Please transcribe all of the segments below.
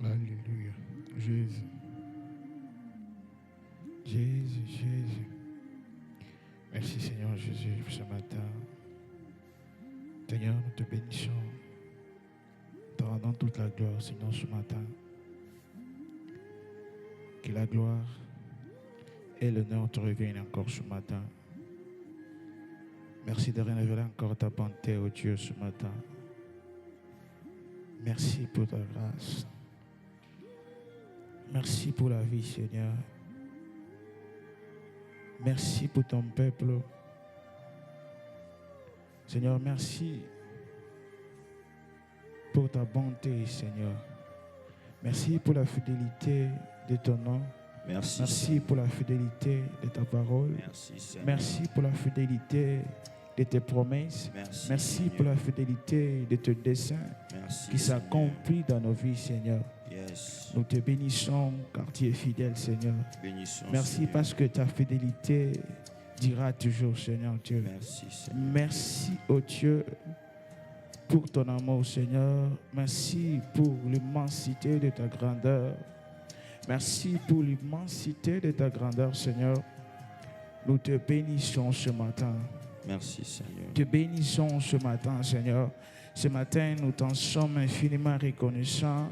Alléluia. Jésus. Jésus, Jésus. Merci Seigneur Jésus pour ce matin. Seigneur, nous te bénissons. Nous te rendons toute la gloire, Seigneur, ce matin. Que la gloire et l'honneur te reviennent encore ce matin. Merci de révéler encore ta bonté, ô Dieu, ce matin. Merci pour ta grâce. Merci pour la vie, Seigneur. Merci pour ton peuple. Seigneur, merci pour ta bonté, Seigneur. Merci pour la fidélité de ton nom. Merci pour la fidélité de ta parole. Merci pour la fidélité de tes promesses. Merci pour la fidélité de tes desseins qui s'accomplissent dans nos vies, Seigneur. Nous te bénissons car tu es fidèle, Seigneur. Merci Seigneur. Parce que ta fidélité dira toujours, Seigneur Dieu. Merci, ô Dieu, pour ton amour, Seigneur. Merci pour l'immensité de ta grandeur. Merci pour l'immensité de ta grandeur, Seigneur. Nous te bénissons ce matin. Merci, Seigneur. Te bénissons ce matin, Seigneur. Ce matin, nous t'en sommes infiniment reconnaissants.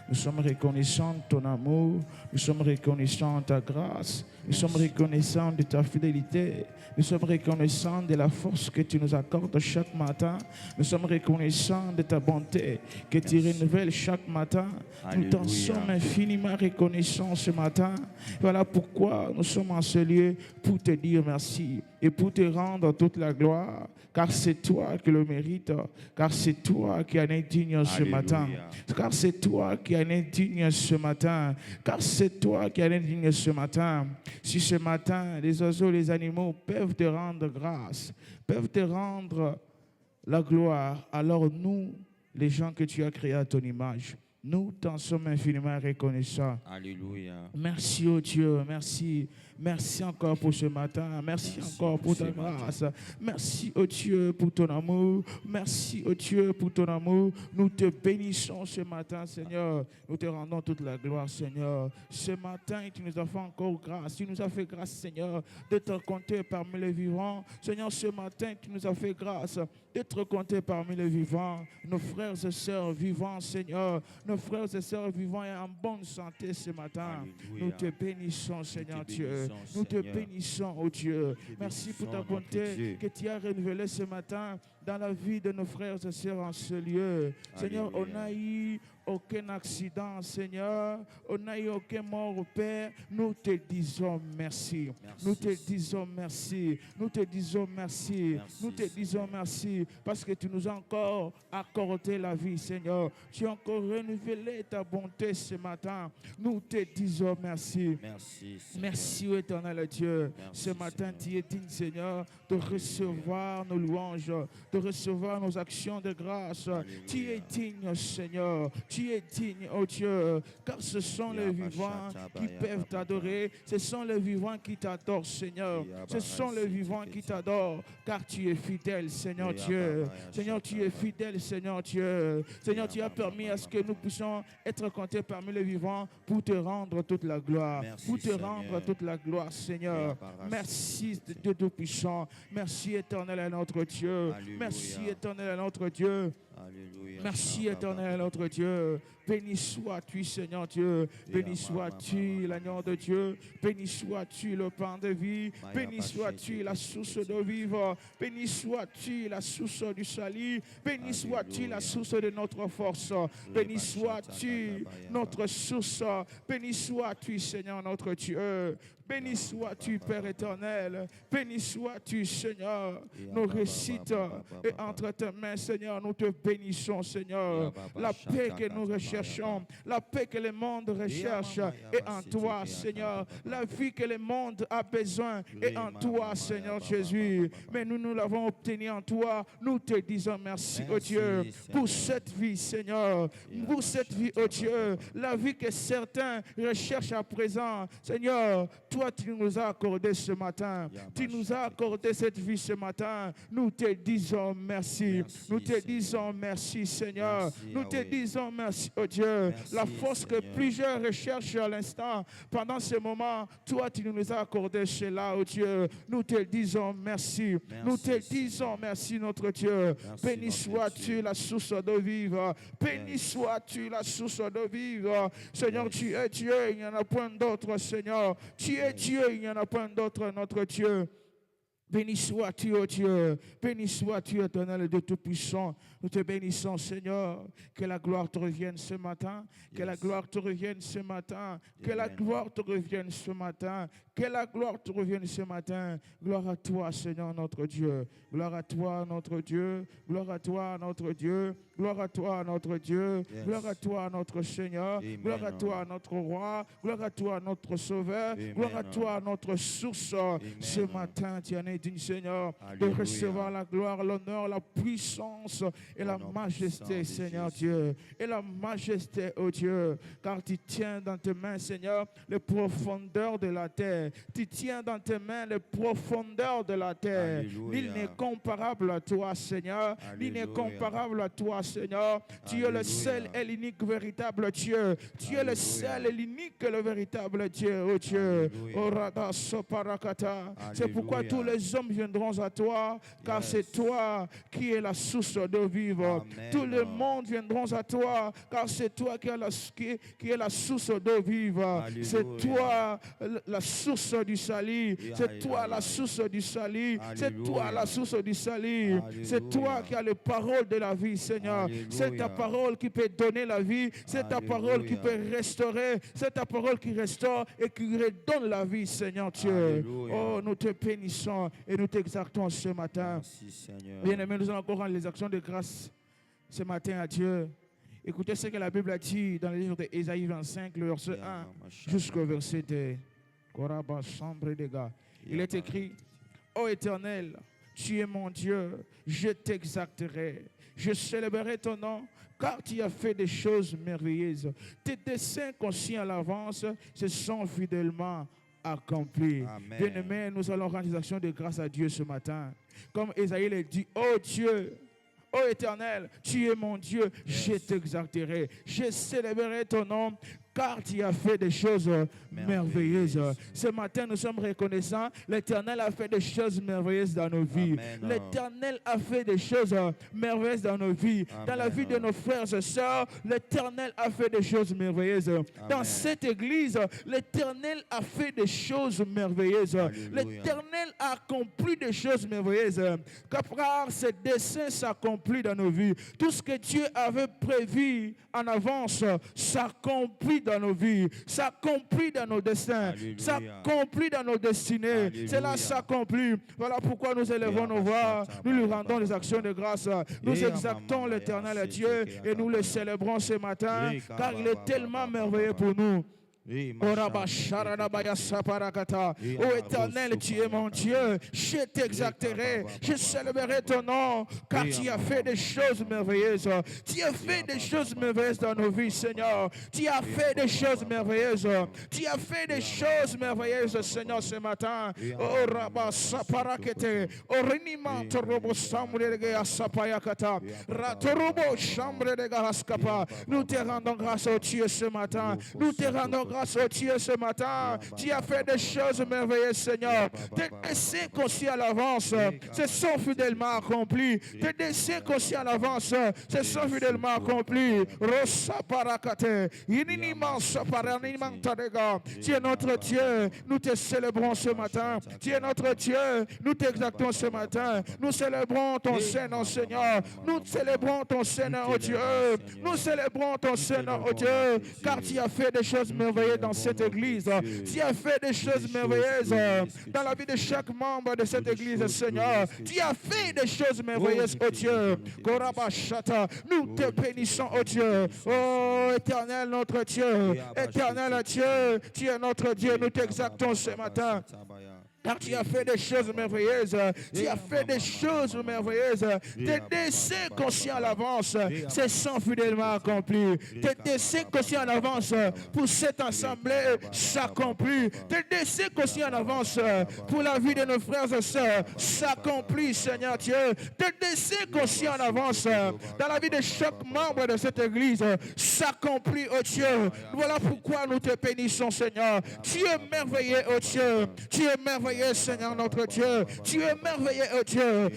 Nous sommes reconnaissants de ton amour. Nous sommes reconnaissants de ta grâce. Nous sommes reconnaissants de ta fidélité. Nous sommes reconnaissants de la force que tu nous accordes chaque matin. Nous sommes reconnaissants de ta bonté que tu renouvelles chaque matin. Alléluia. Nous t'en sommes infiniment reconnaissants ce matin. Voilà pourquoi nous sommes en ce lieu pour te dire merci et pour te rendre toute la gloire. Car c'est toi qui le mérites. Car c'est toi qui en es digne ce matin. Car c'est toi qui en es digne ce matin. Car c'est toi qui en es digne ce matin. Si ce matin, les oiseaux, les animaux peuvent te rendre grâce, peuvent te rendre la gloire, alors nous, les gens que tu as créés à ton image, nous t'en sommes infiniment reconnaissants. Alléluia. Merci, oh Dieu, merci. Merci encore pour ce matin. Merci encore pour ta grâce. Merci, oh Dieu, pour ton amour. Merci, oh Dieu, pour ton amour. Nous te bénissons ce matin, Seigneur. Nous te rendons toute la gloire, Seigneur. Ce matin, tu nous as fait encore grâce. Tu nous as fait grâce, Seigneur, d'être compté parmi les vivants. Seigneur, ce matin, tu nous as fait grâce d'être compté parmi les vivants. Nos frères et sœurs vivants, Seigneur. Nos frères et sœurs vivants et en bonne santé ce matin. Alléluia. Nous te bénissons, Seigneur Dieu. Nous te bénissons, oh Dieu. Merci pour ta bonté que tu as révélée ce matin dans la vie de nos frères et sœurs en ce lieu. Seigneur, on n'a eu aucun accident, Seigneur. On n'a eu aucun mort au Père. Nous te disons merci. Nous te disons merci. Nous te disons merci. Nous te disons merci parce que tu nous as encore accordé la vie, Seigneur. Tu as encore renouvelé ta bonté ce matin. Nous te disons merci. Merci, éternel Dieu. Ce matin, tu es digne, Seigneur, de recevoir nos louanges, de recevoir nos actions de grâce. Tu es digne, Seigneur. Tu es digne, oh Dieu, car ce sont les vivants qui peuvent t'adorer. Ce sont les vivants qui t'adorent, Seigneur. Ce sont les vivants qui t'adorent, car tu es fidèle, Seigneur Dieu. Seigneur, tu es fidèle, Seigneur Dieu. Seigneur, tu as permis à ce que nous puissions être comptés parmi les vivants pour te rendre toute la gloire. Pour te rendre toute la gloire, Seigneur. Merci, Dieu Tout-Puissant. Merci, éternel à notre Dieu. Merci, éternel à notre Dieu. Alléluia. Merci, éternel à notre Dieu. Béni sois-tu, Seigneur Dieu. Béni sois-tu, l'agneau de Dieu. Béni sois-tu, le pain de vie. Béni sois-tu, la source d'eau vive. Béni sois-tu, la source du salut. Béni sois-tu, la source de notre force. Béni sois-tu, notre source. Béni sois-tu, Seigneur, notre Dieu. Béni sois-tu, Père éternel. Béni sois-tu, Seigneur. Nos récites et entre tes mains, Seigneur, nous te bénissons, Seigneur. La paix que nous recherchons, la paix que le monde recherche est en toi, Seigneur. La vie que le monde a besoin est en toi, Seigneur Jésus. Mais nous l'avons obtenue en toi. Nous te disons merci, oh Dieu, pour cette vie, Seigneur. Pour cette vie, oh Dieu. La vie que certains recherchent à présent, Seigneur. Toi, tu nous as accordé ce matin. Tu nous as accordé cette vie ce matin. Nous te disons merci. Nous te disons merci, Seigneur. Merci, Nous te Yahweh. disons merci, oh Dieu. Merci, La force que Seigneur. plusieurs recherchent à l'instant, pendant ce moment, toi, tu nous as accordé cela, oh Dieu. Nous te disons merci. Merci, Nous te disons Seigneur. merci, notre Dieu. Merci, Béni notre sois-tu Dieu. la source de vivre. Béni Yes. sois-tu la source de vivre. Seigneur, Yes. tu es Dieu, il n'y en a point d'autre, Seigneur. Tu es Yes. Dieu, il n'y en a point d'autre, notre Dieu. Béni sois-tu, oh Dieu. Béni sois-tu, éternel de Tout-Puissant. Nous te bénissons, Seigneur. Que la gloire te revienne ce matin. Que la Yes. gloire te revienne ce matin. Que la Amen. gloire te revienne ce matin. Que la gloire te revienne ce matin. Gloire à toi, Seigneur, notre Dieu. Gloire à toi, notre Dieu. Gloire à toi, notre Dieu. Gloire à toi, notre Dieu. Yes. Gloire à toi, notre Seigneur. Amen. Gloire à toi, notre roi. Gloire à toi, notre sauveur. Amen. Gloire à toi, notre source. Ce matin, tu en es digne, Seigneur, de Alléluia. recevoir la gloire, l'honneur, la puissance et la Au nom majesté, puissant de Seigneur Jésus. Dieu. Et la majesté, oh Dieu, car tu tiens dans tes mains, Seigneur, les profondeurs de la terre. Tu tiens dans tes mains les profondeurs de la terre. Alléluia. Nul n'est comparable à toi, Seigneur. Nul n'est Alléluia. comparable à toi, Seigneur. Tu es le Alléluia. seul et l'unique véritable Dieu. Tu es le Alléluia. seul et l'unique et le véritable Dieu, oh Dieu. Alléluia. Oh Rada Soparakata. C'est pourquoi Alléluia. tous les hommes viendront à toi, car Yes. c'est toi qui es la source de vivre. Amen. Tout le monde viendront à toi, car c'est toi qui es la source de vivre. Alléluia. C'est toi la source du salut. C'est Aïe, toi aïe, la aïe. source du salut. C'est Alléluia. toi la source du salut. C'est toi Alléluia. qui as les paroles de la vie, Seigneur. Alléluia. C'est ta parole qui peut donner la vie. C'est ta parole qui Alléluia. peut restaurer. C'est ta parole qui restaure et qui redonne la vie, Seigneur Dieu. Alléluia. Oh, nous te bénissons et nous t'exaltons ce matin. Merci, Seigneur. Bien-aimés, nous allons encore rendre les actions de grâce ce matin à Dieu. Écoutez ce que la Bible a dit dans le livre d'Ésaïe 25, le verset 1 jusqu'au verset 2. Koraba, chambre des gars. Il est écrit: Ô Éternel, tu es mon Dieu, je t'exalterai. Je célébrerai ton nom, car tu as fait des choses merveilleuses. Tes desseins conçus à l'avance se sont fidèlement accomplis. Amen. Bien-aimés, nous allons rendre des actions de grâce à Dieu ce matin. Comme Ésaïe l'a dit: Ô Dieu, ô Éternel, tu es mon Dieu, je t'exalterai. Je célébrerai ton nom, car tu as fait des choses merveilleuses. Ce matin, nous sommes reconnaissants. L'Éternel a fait des choses merveilleuses dans nos vies. Amen. L'Éternel a fait des choses merveilleuses dans nos vies. Dans la Amen. vie de nos frères et sœurs, l'Éternel a fait des choses merveilleuses. Dans cette église, l'Éternel a fait des choses merveilleuses. Alléluia. L'Éternel a accompli des choses merveilleuses. Car ses desseins s'accomplissent dans nos vies. Tout ce que Dieu avait prévu en avance s'accomplit dans nos vies, s'accomplit dans nos destins, Alléluia. s'accomplit dans nos destinées. Alléluia. Cela s'accomplit. Voilà pourquoi nous élevons nos voix, nous lui rendons les actions de grâce, nous exaltons l'Éternel Dieu et nous le célébrons ce matin, car il est tellement merveilleux pour nous. Ô Éternel, tu es mon Dieu, je t'exalterai, je célébrerai ton nom, car tu as fait des choses merveilleuses. Tu as fait des choses merveilleuses dans nos vies, Seigneur. Tu as fait des choses merveilleuses. Tu as fait des choses merveilleuses, Seigneur, ce matin. Oh Rabba Saparakete, Orinima Torobo Sambrega Sapayakata, Ratorobo Chambrega Haskapa. Nous te rendons grâce au Dieu ce matin. Nous te rendons grâce au Dieu ce matin. Tu as fait des choses merveilleuses, Seigneur. Tes desseins conçus à l'avance se sont fidèlement accomplis. Tes desseins conçus à l'avance se sont fidèlement accomplis. Rosa parakate, ininiman saparaniman tadega. Tu es notre Dieu. Nous te célébrons ce matin. Tu es notre Dieu. Nous t'exaltons ce matin. Nous célébrons ton Seigneur, Seigneur. Nous célébrons ton Seigneur, oh Dieu. Nous célébrons ton Seigneur, oh Dieu. Car tu as fait des choses merveilleuses dans cette église. Tu as fait des choses merveilleuses dans la vie de chaque membre de cette église, Seigneur. Tu as fait des choses merveilleuses, oh Dieu. Korabashata, nous te bénissons, oh Dieu. Oh Éternel, notre Dieu. Éternel Dieu, tu es notre Dieu. Nous t'exaltons ce matin. Car tu as fait des choses merveilleuses. Tu as fait des choses merveilleuses. Tes desseins conscients à l'avance, c'est sans fidèlement accompli. Tes desseins conscients en avance pour cette assemblée s'accomplit. Tes desseins conscients en avance pour la vie de nos frères et sœurs s'accomplit, Seigneur Dieu. Tes desseins conscients en avance dans la vie de chaque membre de cette église s'accomplit, oh Dieu. Voilà pourquoi nous te bénissons, Seigneur. Tu es merveilleux, oh Dieu. Tu es merveilleux, Seigneur notre Dieu. Tu es merveilleux, oh Dieu.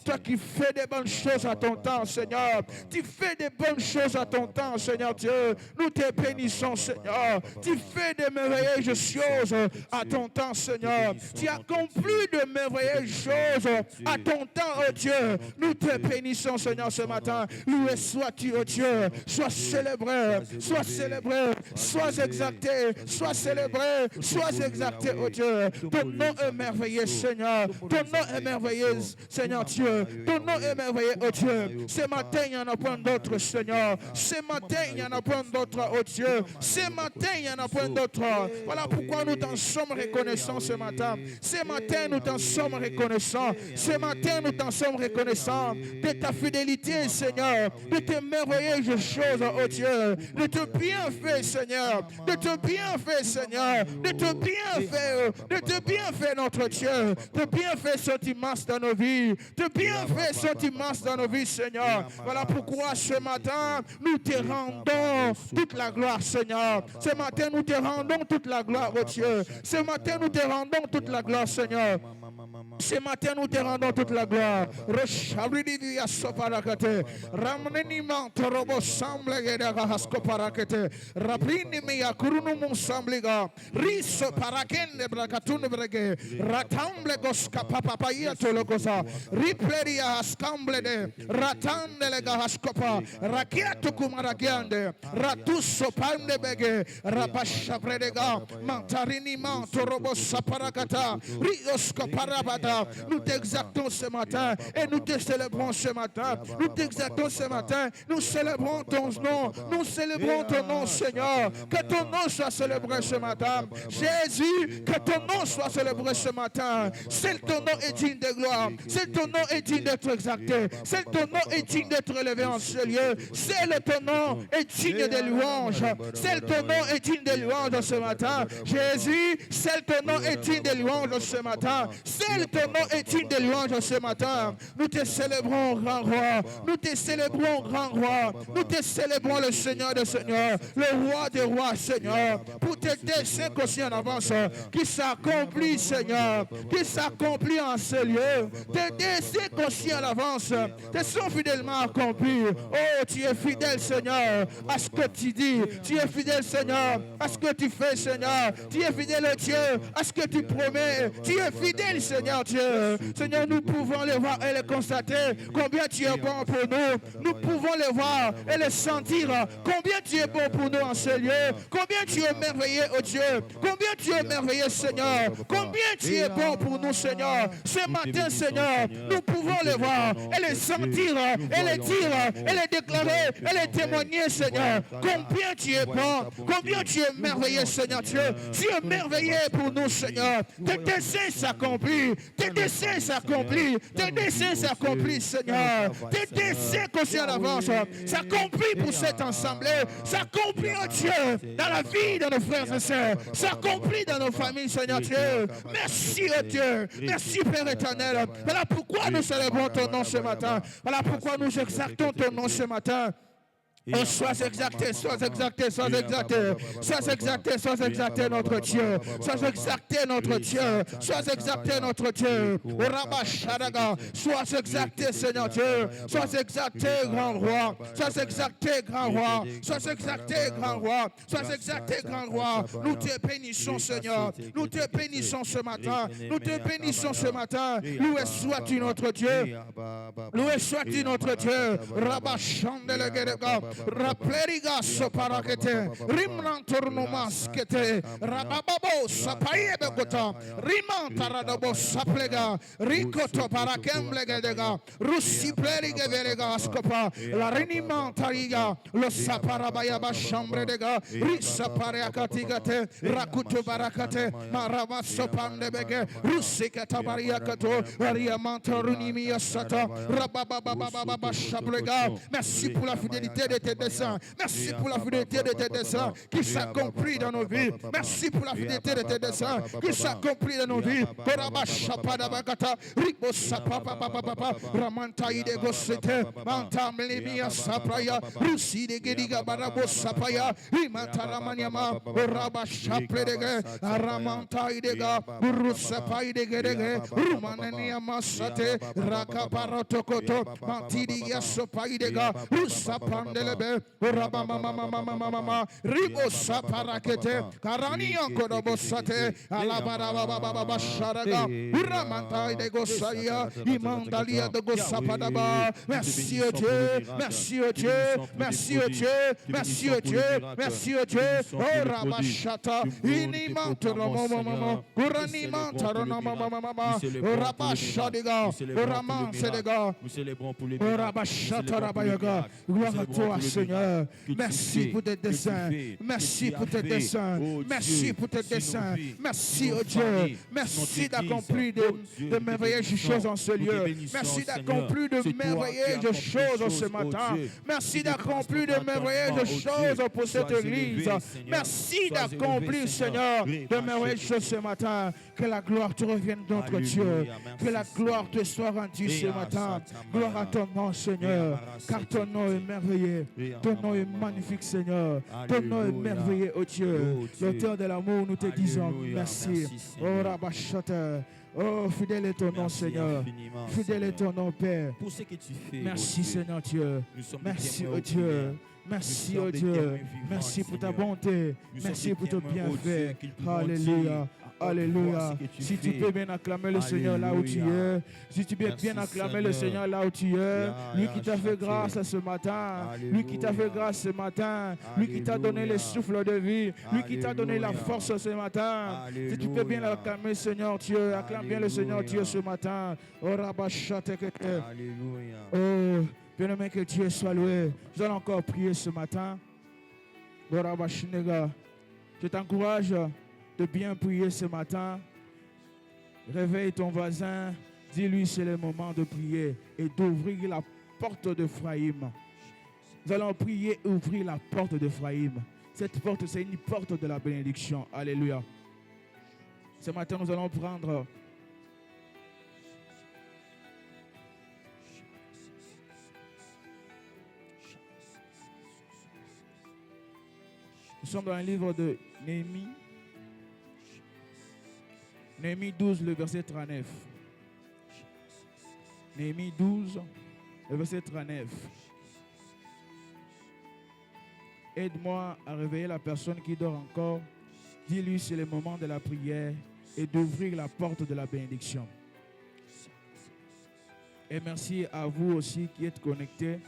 Toi qui fais des bonnes choses à ton temps, Seigneur. Tu fais des bonnes choses à ton temps, Seigneur Dieu. Nous te bénissons, Seigneur. Tu fais de merveilleuses choses à ton temps, Seigneur. Tu accomplis de merveilleuses choses à ton temps, oh Dieu. Nous te bénissons, Seigneur, ce matin. Loué sois-tu, oh Dieu. Sois célébré, sois exalté, sois célébré, sois exalté, oh Dieu. Ton nom est merveilleux, Seigneur. Ton nom est merveilleux, Seigneur Dieu. Ton nom est merveilleux, oh Dieu. Ce matin, il y en a point d'autres, Seigneur. Ce matin, il y en a point d'autres, oh Dieu. Ce matin, il y en a point d'autres. Voilà pourquoi nous t'en sommes reconnaissants ce matin. Ce matin, nous t'en sommes reconnaissants. Ce matin, nous t'en sommes reconnaissants de ta fidélité, Seigneur. De tes merveilleuses choses, oh Dieu. De te bienfaits, Seigneur. De te bienfaits, Seigneur. De te bienfaits, notre Dieu. De bienfaits sont immenses dans nos vies. De bienfaits sont immenses dans nos vies, Seigneur. Voilà pourquoi ce matin, nous te rendons toute la gloire, Seigneur. Ce matin, nous te rendons toute la gloire, oh Dieu. Ce matin, nous te rendons toute la gloire, Seigneur. Ce matin, nous te rendons toute la gloire. Nous t'exaltons ce matin et nous te célébrons ce matin. Nous t'exaltons ce matin. Nous célébrons ton nom. Nous célébrons ton nom, Seigneur. Que ton nom soit célébré ce matin. Jésus, que ton nom soit célébré ce matin. Seul ton nom est digne de gloire. Seul ton nom est digne d'être exalté. Seul ton nom est digne d'être élevé en ce lieu. Seul ton nom est digne de louange. Seul ton nom est digne de louange ce matin. Jésus, seul ton nom est digne de louange ce matin. Seul ton nom est digne de louange ce matin. Nous te célébrons, grand roi. Nous te célébrons, grand roi. Nous te célébrons, le Seigneur des seigneurs, le roi des rois, Seigneur, pour tes desseins aussi en avance, qui s'accomplit, Seigneur, qui s'accomplit en ce lieu. Tes desseins aussi en avance, te sont fidèlement accomplis. Oh, tu es fidèle, Seigneur, à ce que tu dis. Tu es fidèle, Seigneur, à ce que tu fais, Seigneur. Tu es fidèle, Dieu, à ce que tu promets. Tu es fidèle, Seigneur Dieu. Seigneur, nous pouvons le voir et le constater combien tu es bon pour nous. Nous pouvons le voir et le sentir combien tu es bon pour nous en ce lieu. Combien tu es merveilleux, oh Dieu. Combien tu es merveilleux, Seigneur. Combien tu es bon pour nous, Seigneur. Ce matin, Seigneur, nous pouvons le voir et le sentir et le dire et le déclarer et le témoigner, Seigneur. Combien tu es bon. Combien tu es merveilleux, Seigneur Dieu. Tu es merveilleux pour nous, Seigneur. Tes desseins s'accomplissent. Tes desseins s'accomplissent. Tes desseins s'accomplissent, Seigneur. Tes desseins conscients à l'avance s'accomplissent pour cette assemblée. S'accomplit, oh Dieu, dans la vie de nos frères et sœurs. S'accomplit dans nos familles, Seigneur Dieu. Merci, oh Dieu. Merci, Père éternel. Voilà pourquoi nous célébrons ton nom ce matin. Voilà pourquoi nous exaltons ton nom ce matin. Oh, sois exalté, sois exalté, sois exalté, sois exalté, sois exalté notre Dieu, sois exalté notre Dieu, sois exalté notre Dieu, oh Rabashadaga, sois exalté Seigneur Dieu, sois exalté grand roi, sois exalté grand roi, sois exalté grand roi, sois exalté grand roi, nous te bénissons Seigneur, nous te bénissons ce matin, nous te bénissons ce matin, loué sois-tu notre Dieu, loué sois-tu notre Dieu, Rabashandelegedega. Rapleriga soparakete. Rimrantornomaskete. Rabababo sapaye begota. Rimantaradabo saplega. Rikoto parakemblegedega. Rusipleriga verega scopa. La rinimantariga. Lo saparabaya bashambredega. Risapareakatigate. Rakuto barakate. Marava sopandebege. Rusikata bariakato. Riamantorunimia sata. Rabababababa shablega. Merci pour la fidélité de tes desseins. Merci pour la fidélité de tes desseins qui s'accomplit dans nos vies. Merci pour la fidélité de tes desseins qui s'accomplit dans nos vies. Koraba shapada bagata. Ribo sapapa papa. Ramanta ide gosete. Manta melimia sapraya. Rusi de gediga barabo sapaya. Imanta ramanyama. Koraba shapledege. Ramanta idega. Urusapa idegedege. Rumanania masate. Rakabarotokoto. Mantidi yasopa idega. Usapandelebe. Urabamamamamamamama. Ribo saparakete. Karani ankodobo sate. Alabarabababa sharaga. Uramanta idego saya. Imandalia de gosapadaba. Merci au Dieu. Merci au Dieu. Merci au Dieu. Merci au Dieu. Merci au Dieu. Oh Rabashata. Inimantaromamamama. Uranimantaronamamamama. Rabashadiga. Uramansedega. Nous célébrons pour les Rabashata Rabayaga. Gloire à toi, Seigneur. Merci pour tes desseins. Merci pour tes desseins. Merci pour tes desseins. Merci, oh Dieu. Merci d'accomplir de merveilleuses choses en ce lieu. Merci d'accomplir de merveilleuses choses ce matin. Merci d'accomplir de merveilleuses choses pour cette église. Merci d'accomplir, Seigneur, de merveilleuses choses ce matin. Que la gloire te revienne, notre Dieu. Que la gloire te soit rendue ce matin. Gloire à ton nom, Seigneur. Car ton nom est merveilleux. Ton nom est magnifique, Seigneur. Ton nom est merveilleux, oh Dieu. L'auteur de l'amour, nous te disons merci. Oh Rabashata. Oh, fidèle est ton nom, Seigneur. Fidèle est ton nom, Père. Pour ce que tu fais, merci, Seigneur Dieu. Merci, oh Dieu. Merci, oh Dieu. Merci pour ta bonté. Merci pour ton bienfait. Alléluia. Alléluia. Si tu peux bien acclamer le Seigneur là où tu es. Si tu peux bien acclamer le Seigneur là où tu es. Lui qui t'a fait grâce ce matin. Lui qui t'a fait grâce ce matin. Lui qui t'a donné le souffle de vie. Lui qui t'a donné la force ce matin. Si tu peux bien acclamer Seigneur Dieu. Acclame bien le Seigneur Dieu ce matin. Oh Rabashatekete. Oh, bien-aimé, que Dieu soit loué. Nous allons encore prier ce matin. Oh Rabashinega. Je t'encourage de bien prier ce matin. Réveille ton voisin. Dis-lui c'est le moment de prier et d'ouvrir la porte d'Ephraïm. Nous allons prier et ouvrir la porte d'Ephraïm. Cette porte, c'est une porte de la bénédiction. Alléluia. Ce matin, nous allons prendre nous sommes dans le livre de Néhémie. Néhémie 12, le verset 39. Néhémie 12, le verset 39. Aide-moi à réveiller la personne qui dort encore. Dis-lui c'est le moment de la prière et d'ouvrir la porte de la bénédiction. Et merci à vous aussi qui êtes connectés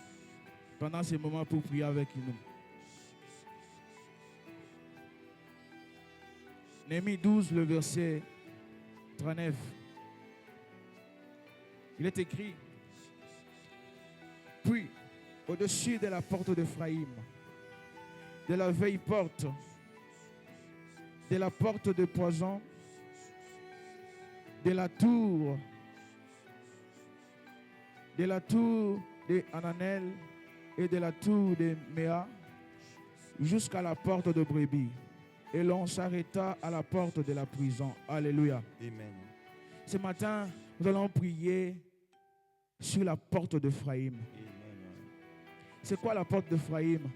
pendant ces moments pour prier avec nous. Néhémie 12, le verset 39. Il est écrit: puis, au-dessus de la porte d'Ephraïm, de la vieille porte, de la porte de poison, de la tour de Hananel et de la tour de Méa, jusqu'à la porte de Brebis. Et l'on s'arrêta à la porte de la prison. Alléluia. Amen. Ce matin, nous allons prier sur la porte d'Ephraïm. C'est quoi la porte d'Ephraïm?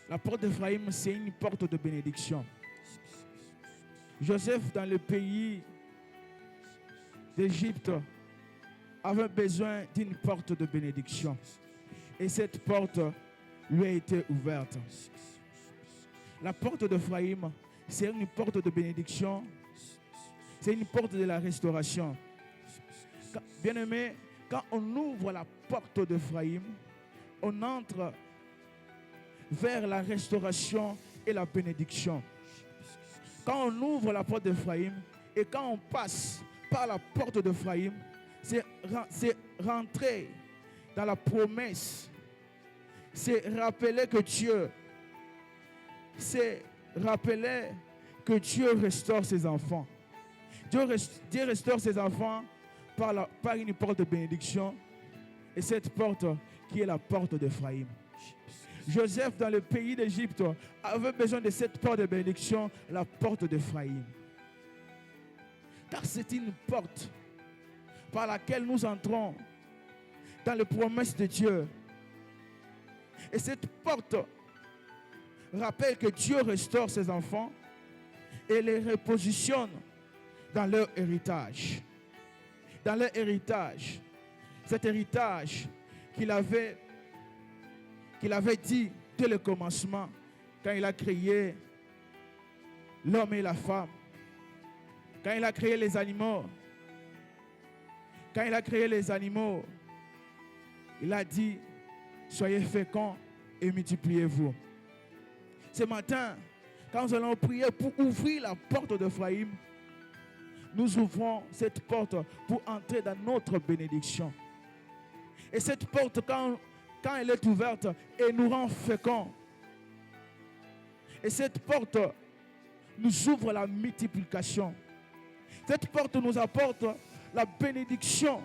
La porte d'Ephraïm, c'est une porte de bénédiction. Joseph, dans le pays d'Égypte, avait besoin d'une porte de bénédiction. Et cette porte lui a été ouverte. La porte d'Ephraïm, c'est une porte de bénédiction. C'est une porte de la restauration. Bien-aimé, quand on ouvre la porte d'Ephraïm, on entre vers la restauration et la bénédiction. Quand on ouvre la porte d'Ephraïm et quand on passe par la porte d'Ephraïm, c'est rentrer dans la promesse. C'est rappeler que Dieu restaure ses enfants. Dieu restaure ses enfants par une porte de bénédiction. Et cette porte qui est la porte d'Ephraïm. Joseph, dans le pays d'Égypte, avait besoin de cette porte de bénédiction, la porte d'Ephraïm. Car c'est une porte par laquelle nous entrons dans les promesses de Dieu. Et cette porte rappelle que Dieu restaure ses enfants et les repositionne dans leur héritage. Dans leur héritage. Cet héritage qu'il avait dit dès le commencement, quand il a créé l'homme et la femme, quand il a créé les animaux, il a dit, soyez féconds et multipliez-vous. Ce matin, quand nous allons prier pour ouvrir la porte d'Ephraïm, nous ouvrons cette porte pour entrer dans notre bénédiction. Et cette porte, quand elle est ouverte, elle nous rend féconds. Et cette porte nous ouvre la multiplication. Cette porte nous apporte la bénédiction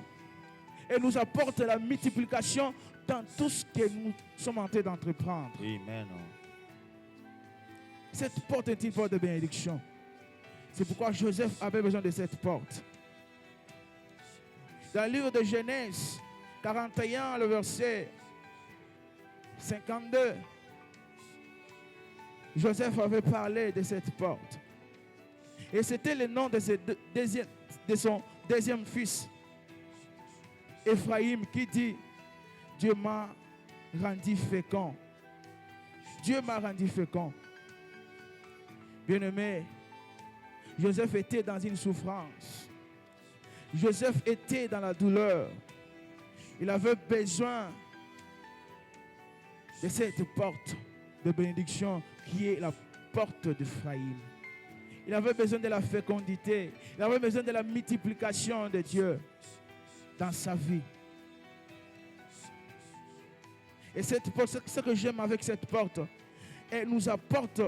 et nous apporte la multiplication dans tout ce que nous sommes en train d'entreprendre. Amen. Cette porte est une porte de bénédiction. C'est pourquoi Joseph avait besoin de cette porte. Dans le livre de Genèse 41, le verset 52, Joseph avait parlé de cette porte. Et c'était le nom de son deuxième fils, Ephraïm, qui dit, Dieu m'a rendu fécond. Dieu m'a rendu fécond. Bien-aimé, Joseph était dans une souffrance. Joseph était dans la douleur. Il avait besoin de cette porte de bénédiction qui est la porte d'Ephraïm. Il avait besoin de la fécondité. Il avait besoin de la multiplication de Dieu dans sa vie. Et cette porte, ce que j'aime avec cette porte, elle nous apporte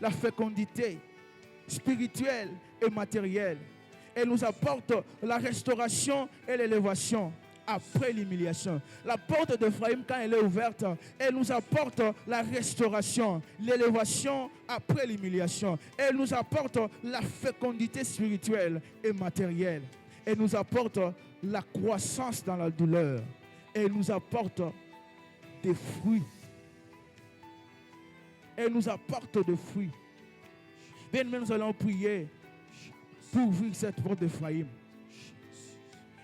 la fécondité spirituelle et matérielle. Elle nous apporte la restauration et l'élévation après l'humiliation. La porte d'Ephraïm, quand elle est ouverte, elle nous apporte la restauration, l'élévation après l'humiliation. Elle nous apporte la fécondité spirituelle et matérielle. Elle nous apporte la croissance dans la douleur. Elle nous apporte des fruits. Elle nous apporte des fruits. Bien, nous allons prier pour ouvrir cette porte d'Ephraïm.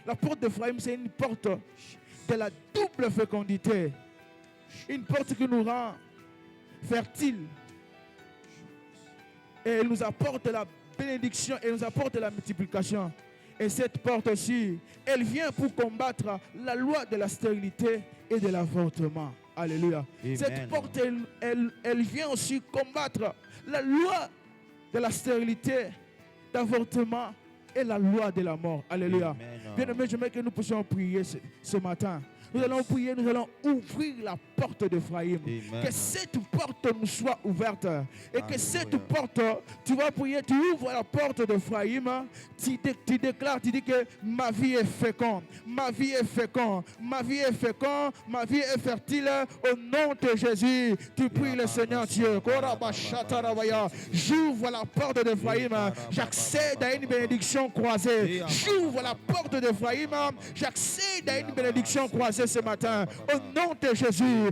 La porte d'Ephraïm, c'est une porte de la double fécondité. Une porte qui nous rend fertile. Et elle nous apporte la bénédiction et nous apporte la multiplication. Et cette porte aussi, elle vient pour combattre la loi de la stérilité et de l'avortement. Alléluia. Amen. Cette porte, elle vient aussi combattre la loi de la stérilité, d'avortement et la loi de la mort. Alléluia. Bien-aimés, j'aimerais que nous puissions prier ce matin. Nous allons prier, nous allons ouvrir la porte d'Ephraïm. Que cette porte nous soit ouverte. Et que cette porte, tu vas prier, tu ouvres la porte d'Ephraïm. Tu déclares, tu dis que ma vie est féconde. Ma vie est féconde. Ma vie est féconde. Ma vie est fertile. Au nom de Jésus, tu pries le Seigneur Dieu. J'ouvre la porte d'Ephraïm. J'accède à une bénédiction croisée. J'ouvre la porte d'Ephraïm. J'accède à une bénédiction croisée ce matin. Au nom de Jésus,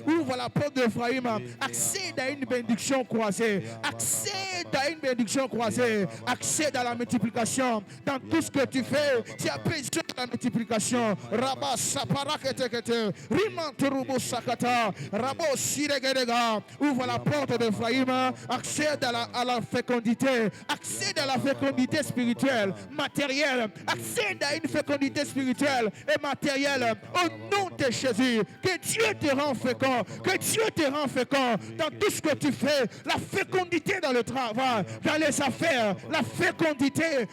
ouvre la porte d'Ephraïm. Accède à une bénédiction croisée. Accède accède à une bénédiction croisée. Accède à la multiplication dans tout ce que tu fais. Tu as besoin de la multiplication. Rabba sapara kete rimanturubu sakata rabo siregedega. Ouvre la porte d'Ephraïm. Accède à la fécondité. Accède à la fécondité spirituelle, matérielle. Accède à une fécondité spirituelle et matérielle. Au nom de Jésus, que Dieu te rend fécond. Que Dieu te rend fécond dans tout ce que tu fais. La fécondité dans le travail, dans les affaires. La fécondité.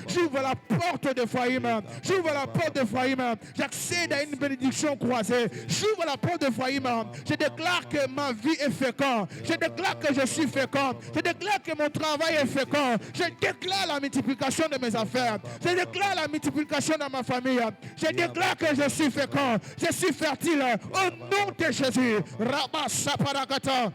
J'ouvre la porte d'Ephraïm. J'ouvre la porte d'Ephraïm. J'accède à une bénédiction croisée. J'ouvre la porte d'Ephraïm. Je déclare que ma vie est féconde. Je déclare que je suis fécond. Je déclare que mon travail est fécond. Je déclare la multiplication de mes affaires. Je déclare la multiplication de ma famille. Je déclare que je suis fécond. Je suis fertile. Au nom de Jésus. Rabba Saparakata.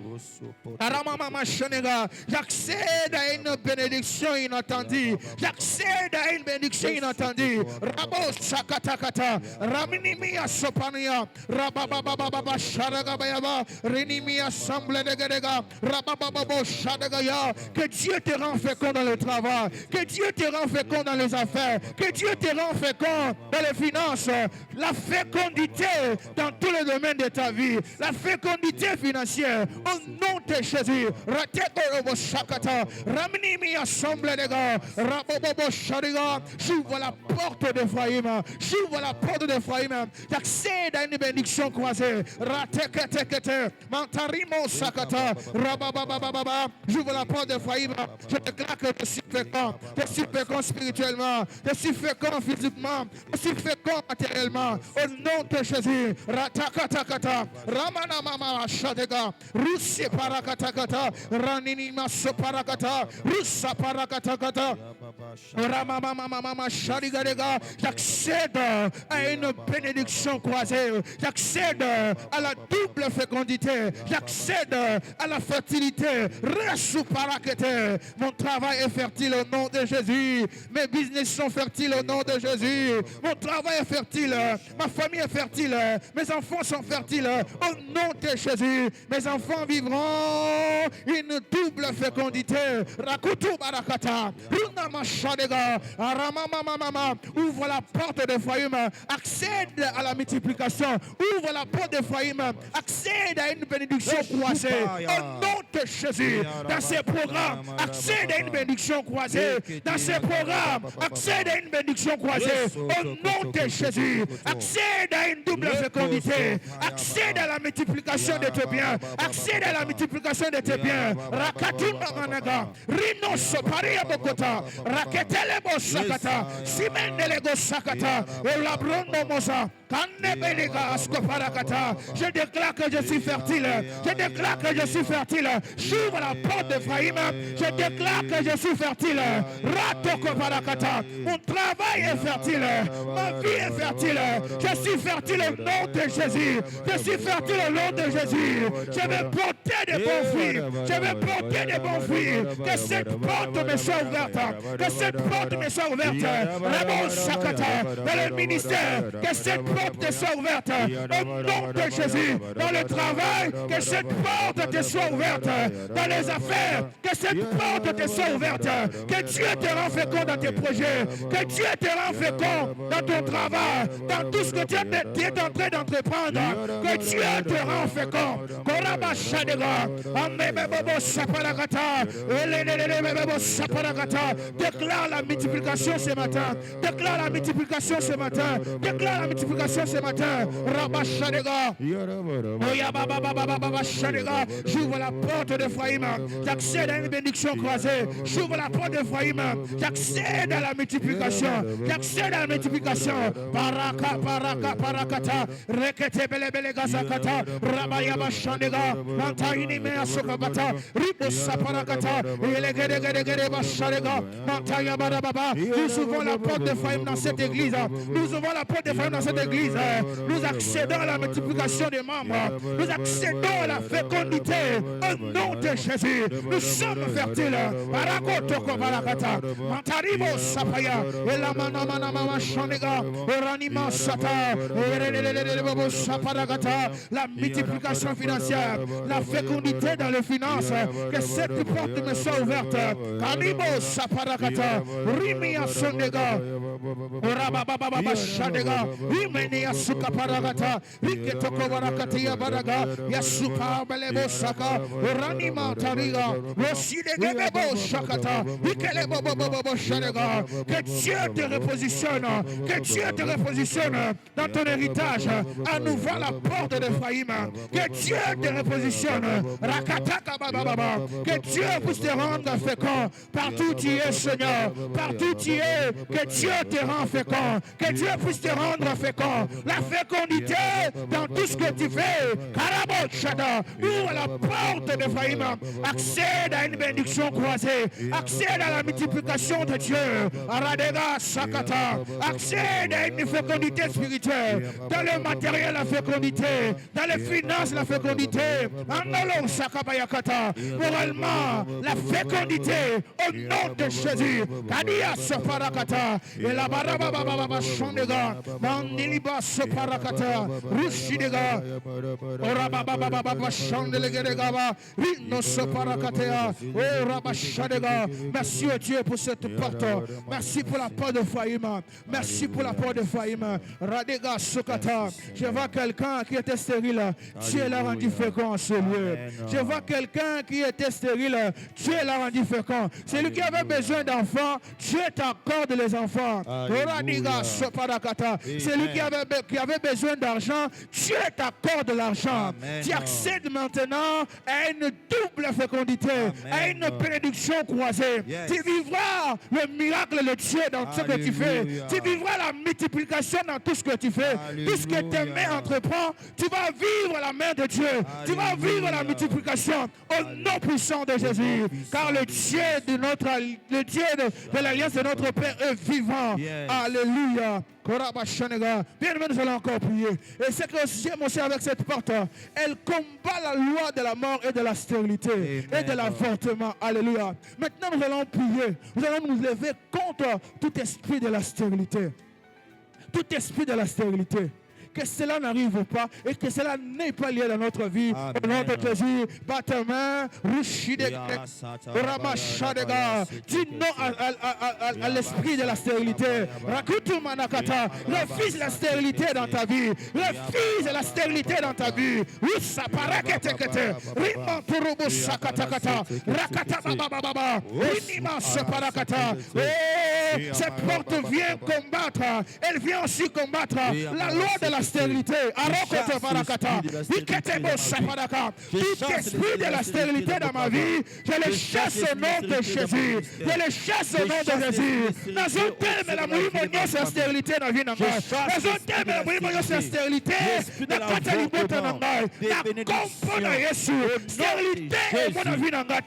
J'accède à une bénédiction inattendue. J'accède à une bénédiction inattendue. Rabo Sakatakata. Raminimia Sopania. Rabababa Sharagabayaba. Renimia Semble de Gedega. Rabababo Shadagaya. Que Dieu te rend fécond dans le travail. Que Dieu te rend fécond dans les affaires. Que Dieu te rend fécond dans les finances. La fécondité dans tous les domaines de ta vie. La fécondité financière. Au nom de Jésus. Rateko Shakata. Raminimia Semble de Gedega. Rabobo Shadiga. J'ouvre la porte d'Ephraïm. J'ouvre la porte d'Ephraïm. J'accède à une bénédiction croisée. Ratekete. Mantarimo Sakata. Rabababababa. J'ouvre la porte d'Ephraïm. Je déclare que je suis fécond. Je suis fécond spirituellement. Je suis fécond physiquement. Je suis fécond matériellement. Au nom de Jésus. Ratakatakata. Ramana mama shadega. Russi parakatakata. Raninima soparakata. Russa parakatakata. J'accède à une bénédiction croisée. J'accède à la double fécondité. J'accède à la fertilité. Mon travail est fertile au nom de Jésus. Mes business sont fertiles au nom de Jésus. Mon travail est fertile. Ma famille est fertile. Mes enfants sont fertiles au nom de Jésus. Mes enfants vivront une double fécondité. Rakutu barakata. Ouvre la porte d'Ephraïm. Accède à la multiplication. Ouvre la porte d'Ephraïm. Accède à une bénédiction croisée. Au nom de Jésus. Dans ces programmes, accède à une bénédiction croisée. Dans ces programmes, accède à une bénédiction croisée. Au nom de Jésus. Accède à une double fécondité. Accède à la multiplication de tes biens. Accède à la multiplication de tes biens. Rakatunda managa. Rino soparia bokota. Raketelebo sakata. Simendelego sakata. Elabrondo mosa. Kanebelega askoparakata. Je déclare que je suis fertile. Je déclare que je suis fertile. J'ouvre la porte d'Ephraïm. Je déclare que je suis fertile. Ratoko parakata. Mon travail est fertile. Ma vie est fertile. Je suis fertile au nom de Jésus. Je suis fertile au nom de Jésus. Je vais porter des bons fruits. Je vais porter des bons fruits. Que cette porte me soit ouverte. Que cette porte me soit ouverte. Rabo Sakata. Dans le ministère. Que cette porte te soit ouverte. Au nom de Jésus. Dans le travail. Que cette porte te soit ouverte. Dans les affaires. Que cette porte te soit ouverte. Que Dieu te rend fécond dans tes projets. Que Dieu te rend fécond dans ton travail. Dans tout ce que tu es en train d'entreprendre. Que Dieu te rend fécond. Koraba Shadega. Amebebo Saparakata. Déclare la multiplication ce matin. Déclare la multiplication ce matin. Déclare la multiplication ce matin. Rabba Shadega. J'ouvre la porte d'Ephraïm. J'accède à une bénédiction croisée. J'ouvre la porte d'Ephraïm. J'accède à la multiplication. J'accède à la multiplication. Paraka, paraka, parakata. Rekete bele bele gazakata. Rabayaba Shandega. Mantaini mea sokabata. Ribo saparakata. Elegede gede gede basharega. Mantaya barababa. Nous ouvrons la porte d'Ephraïm dans cette église. Nous ouvrons la porte d'Ephraïm dans cette église. l'Église. Nous accédons à la multiplication des membres. Nous accédons à la fécondité au nom de Jésus. Nous sommes fertiles. Barakotoko barakata. Mantaribo sapaya. Elamana mama shanega. Oranima sata. La multiplication financière. La fécondité dans les finances. Que cette porte me soit ouverte. Karibo saparakata. Rimia sondega. Orababa shandega. Rimenia suka paragata. Riketoko barakatiya baraga. Yasuka belebo saka. Oranima tariga. Rosidegebo shakata. Rikelebo bobo shandega. Que Dieu te repositionne. Que Dieu te repositionne dans ton héritage. À nouveau la porte d'Ephraïm. Que Dieu te repositionne. Rakataka bababa. Que Dieu puisse te rendre fécond. Partout tu es, Seigneur. Partout tu es. Que Dieu te rend fécond. Que Dieu puisse te rendre fécond. La fécondité dans tout ce que tu fais. Karabo Shada. Ouvre la porte d'Ephraïm. Accède à une bénédiction croisée. Accède à la multiplication de Dieu. Aradega Sakata. Accède à une fécondité spirituelle. Dans le matériel, la fécondité. Dans les finances, la fécondité. Andalo Sakabayakata. Moralement, la fécondité. Au nom de Jésus. Kadia Soparakata. Et la Barababa Shandega. Mandiliba Soparakata. Rushidega. Orababa Shandelegaba. Rino Soparakatea. Oh Rabashadega. Merci Dieu pour cette porte. Merci pour la porte de Faïma. Merci pour la porte de Faïma. Radega Sokata. Je vois quelqu'un qui était stérile. Dieu l'a rendu fécond en ce lieu. Je vois quelqu'un qui était stérile. Dieu l'a rendu fécond. Celui qui avait besoin d'enfants, Dieu t'accorde les enfants. Radiga Soparakata. Celui qui avait besoin d'argent, Dieu t'accorde l'argent. Tu accèdes maintenant à une double fécondité, à une bénédiction croisée. Tu vivras le miracle de Dieu dans ce que tu fais. Tu vivras la multiplication dans tout ce que tu fais. Tout ce que tes mains entreprend, tu vas vivre la main de Dieu. Tu vas vivre la multiplication au nom puissant de Jésus. Car le Dieu de l'alliance de notre Père est vivant. Alléluia. Bien, nous allons encore prier. Et c'est que j'aime aussi avec cette porte, elle combat la loi de la mort et de la stérilité et de l'avortement. Alléluia. Maintenant, nous allons prier. Nous allons nous lever contre tout esprit de la stérilité. Tout esprit de la stérilité. Que cela n'arrive pas et que cela n'est pas lié dans notre vie. Au nom de Jésus, bat ta main, dis non à l'esprit de la stérilité. Refuse la stérilité dans ta vie. Refuse la stérilité dans ta vie. Cette porte vient combattre. Elle vient aussi combattre la loi de la stérilité. Tout esprit de la stérilité dans ma vie, je le chasse au nom de Jésus. Je le chasse au nom de Jésus. Dans un thème, la mouille c'est la stérilité dans la vie. Dans un thème, la mouille c'est la stérilité. La catalibota dans la compo na Yesu. Stérilité est mon vie dans la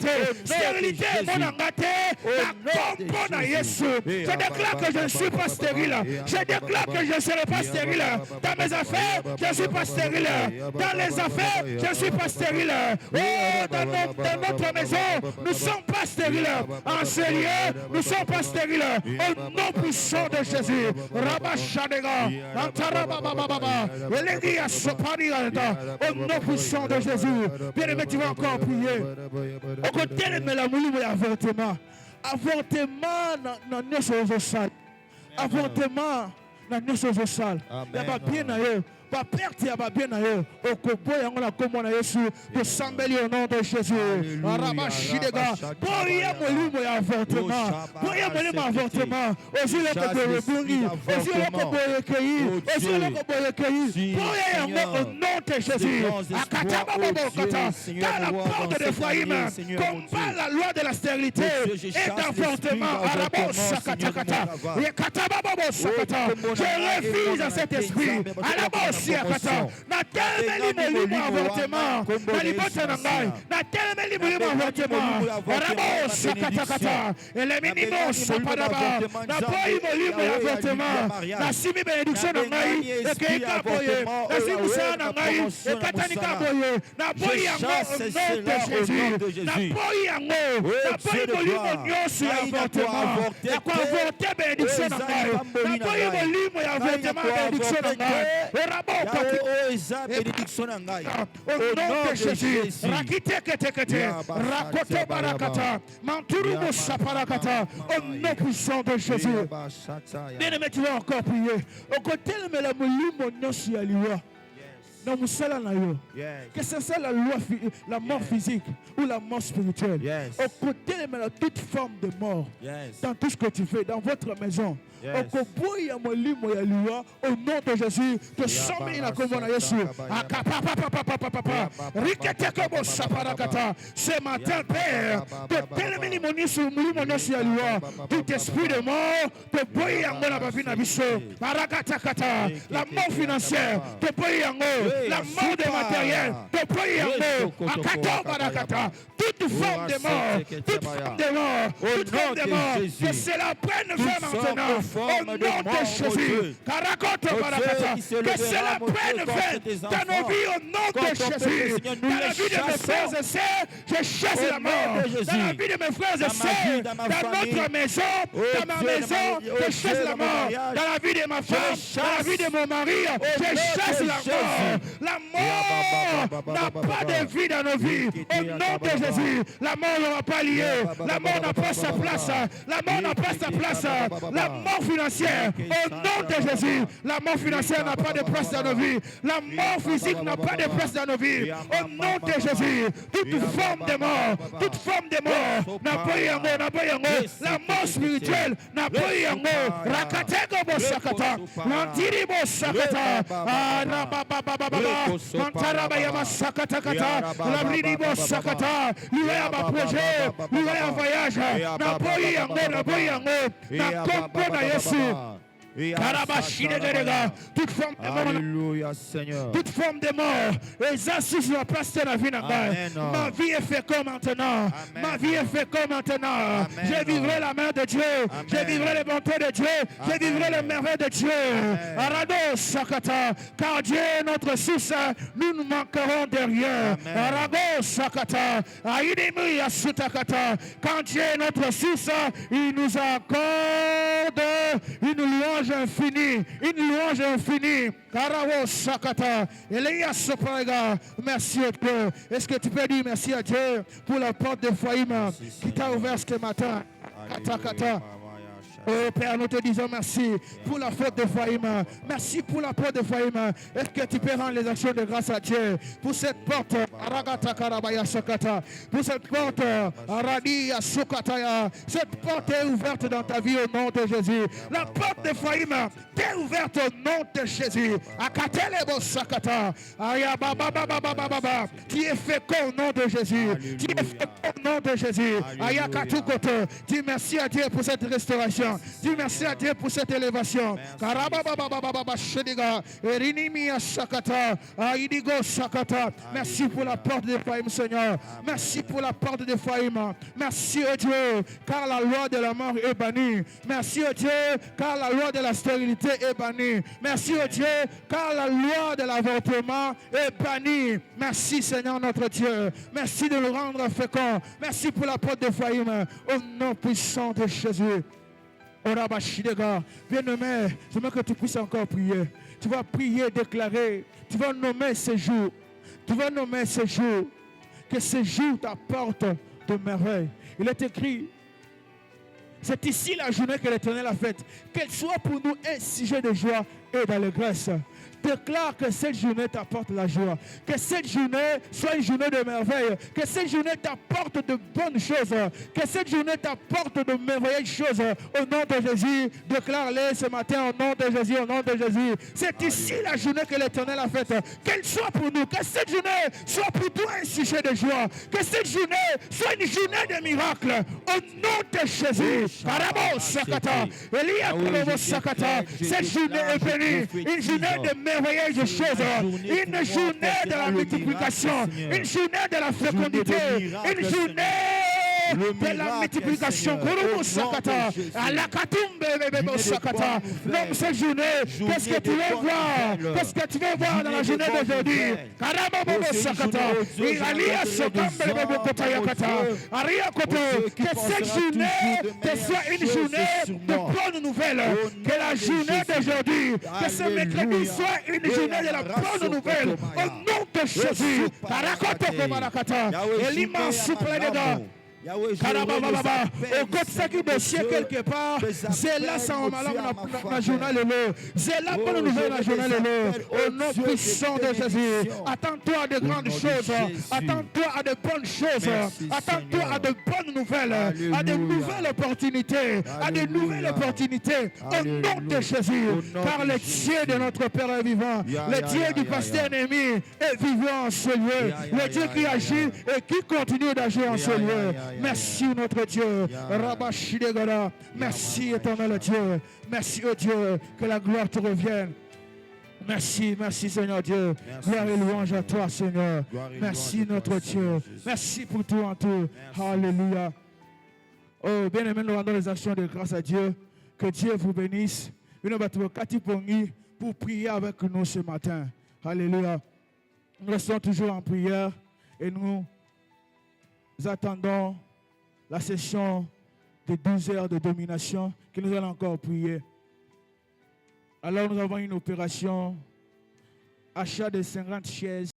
stérilité est mon engagé. La compo na Yesu. Je déclare que je ne suis pas stérile. Je déclare que je ne serai pas stérile. Dans mes affaires, je ne suis pas stérile. Dans les affaires, je ne suis pas stérile. Oh, dans notre maison, nous ne sommes pas stériles. En ce lieu, nous ne sommes pas stériles. Au nom puissant de Jésus. Rabba Shadega. Antarabababa. Elégia Sopariata. Au nom puissant de Jésus. Bien-aimé, tu vas encore prier. Au côté de Mélamouli, mais avortement. Avortement dans nos choses sales. Avortement dans nos choses sales. Il y a bien d'ailleurs. Pas perte ya bien na yo okobo yango na kombo na Yesu to sambeli au nom de Jésus. Araba shidega boya molimo ya avortement boya molimo avortement osi le ko rebungi osi le ko boyekei osi le ko boyekei boya yango au nom de Jésus. Akata baba kata dans la porte de Ephraïm combat la loi de la stérilité et d'avortement. Araba sakata kata yakata baba sakata je refuse à cet esprit. Araba siakata na telemeli molimo avortement na libota na ngai na telemeli molimo avortement rabo sakatakata elemini sapadaba na boyi molimo avortement na simi bénédiction na ngai ekeika boye na simusa na ngai ekatanika boye na boyi yango au nom de Jésus na boyi yango na boyi molimo nyonso ya avortement na koavorte bénédiction na ngai na boyi molimo ya avortement bénédiction na ngai rabo bénédiction na ngai au nom de Jésus rakiteketekete rakote barakata manturumo saparakata au nom puissant de Jésus. Bien-aimé, tu vas encore prier au côté de la molimo nyonso ya liwa dans musala na yo, que ce soit la mort physique ou la mort spirituelle, au côté de toute forme de mort, dans tout ce que tu fais, dans votre maison, au côté de molimo ya liwa, au nom de Jésus, que sommes la commande à Jésus. Ce matin, Père, de tellement tout esprit de mort, de boy yango na bavina biso, barakatakata, la mort financière, de boy yango, la mort des matériels, de boy yango, akato barakata, toute forme de mort, toute forme de mort, toute forme de mort, que cela prenne fin maintenant, au nom de Jésus, karakoto barakata, que cela prenne fin dans nos vies, au nom de Jésus, dans la vie de mes frères et sœurs, je chasse la mort, dans la vie de mes frères et sœurs, dans notre maison, dans ma maison, je chasse la mort, dans la vie de ma femme, dans la vie de mon mari, je chasse la mort. La mort n'a pas de vie dans nos vies, au nom de Jésus. La mort n'aura pas lié, la mort n'a pas sa place, la mort n'a pas sa place, la mort financière, au nom de Jésus. La mort financière n'a pas de place dans nos vies, la mort physique n'a pas de place dans nos vies, au nom de Jésus. Toute forme de mort, toute forme de mort, n'a pas yango, n'a pas yango, la mort spirituelle n'a pas yango, rakatego bo sakata, mantiri bo sakata, mantaraba yama sakata kata, la bridi bo sakata, liwaya ba projet, liwaya voyage, n'a pas yango, n'a pas yango, n'a kompo na Yesu. Toute forme de mort, Alléluia, Seigneur. toute forme de mort, et ça sur la place de la vie. Ma vie est faite comme maintenant. Ma vie est faite comme maintenant. Je vivrai la main de Dieu. Je vivrai les bontés de Dieu. Je vivrai les merveilles de Dieu. Arado Sakata, car Dieu est notre source, nous ne manquerons de rien. Arado Sakata, Aïdimi Yasutakata, quand Dieu est notre source, il nous accorde une louange infinie, une louange infinie. Karawo Sakata, Elia Sopraga, merci à Dieu. Est-ce que tu peux dire merci à Dieu pour la porte de Faïma qui t'a ouvert ce matin? Kata Kata. Oh Père, nous te disons merci pour la faute de Faïma. Merci pour la porte de Faïma. Est-ce que tu peux rendre les actions de grâce à Dieu pour cette porte? Aragata Karabaya Sakata. Pour cette porte, Aradia Sukataya. Cette porte est ouverte dans ta vie au nom de Jésus. La porte de Faïma est ouverte au nom de Jésus. Akatelebo Sakata. Aya Baba Baba Baba Baba. Tu es fécond au nom de Jésus. Tu es fécond au nom de Jésus. Aya Katukoto. Dis merci à Dieu pour cette restauration. Dis merci à Dieu pour cette élévation. Merci pour la porte de Faïm, Seigneur. Merci pour la porte de Faïm. Merci au Dieu, car la loi de la mort est bannie. Merci au Dieu, car la loi de la stérilité est bannie. Merci au Dieu, car la loi de l'avortement est bannie. Merci, Seigneur notre Dieu. Merci de nous rendre féconds. Merci pour la porte de Faïm. Au nom puissant de Jésus. Bien-aimé, je veux que tu puisses encore prier. Tu vas prier, déclarer. Tu vas nommer ce jour. Tu vas nommer ce jour. Que ce jour t'apporte de merveilles. Il est écrit, c'est ici la journée que l'Éternel a faite. Qu'elle soit pour nous un sujet de joie et d'allégresse. Déclare que cette journée t'apporte la joie. Que cette journée soit une journée de merveille. Que cette journée t'apporte de bonnes choses. Que cette journée t'apporte de merveilleuses choses. Au nom de Jésus, déclare-les ce matin au nom de Jésus, au nom de Jésus. C'est ici la journée que l'Éternel a faite. Qu'elle soit pour nous. Que cette journée soit pour toi un sujet de joie. Que cette journée soit une journée de miracles. Au nom de Jésus. Karabo Sakata. Elia Karabo Sakata. Cette journée est bénie. bénie, une journée de merveilleuses choses, une journée de la multiplication, une journée de la fécondité, une journée de la multiplication. Donc cette journée, qu'est-ce que tu veux voir? Qu'est-ce que tu veux voir dans la journée d'aujourd'hui? Que cette journée que soit une journée de bonnes nouvelles. Que la journée d'aujourd'hui, que ce mercredi soit une journée de la bonne nouvelle. Au nom de Jésus. Et l'immense plein dedans. Karabababa, au côté ça qui dossier quelque part, c'est là sans malheur dans le journal Lelo. C'est là bonne nouvelle dans le journal Lelo. Au nom puissant de Jésus, attends-toi à de grandes choses, attends-toi à de bonnes choses, attends-toi à de bonnes nouvelles, à de nouvelles opportunités, à de nouvelles opportunités. Au nom de Jésus, car le Dieu de notre Père est vivant, le Dieu du pasteur ennemi est vivant en ce lieu, le Dieu qui agit et qui continue d'agir en ce lieu. Merci notre Dieu. Rabashidegara. Merci éternel Dieu. Merci oh Dieu. Que la gloire te revienne. Merci, merci Seigneur Dieu. Gloire et louange à toi Seigneur. Merci notre Dieu. Merci pour tout en tout. Alléluia. Oh, bien aimé, nous rendons les actions de grâce à Dieu. Que Dieu vous bénisse. Nous battons Katipongi pour prier avec nous ce matin. Alléluia. Nous restons toujours en prière et nous attendons la session de 12 heures de domination que nous allons encore prier. Alors nous avons une opération, achat de 50 chaises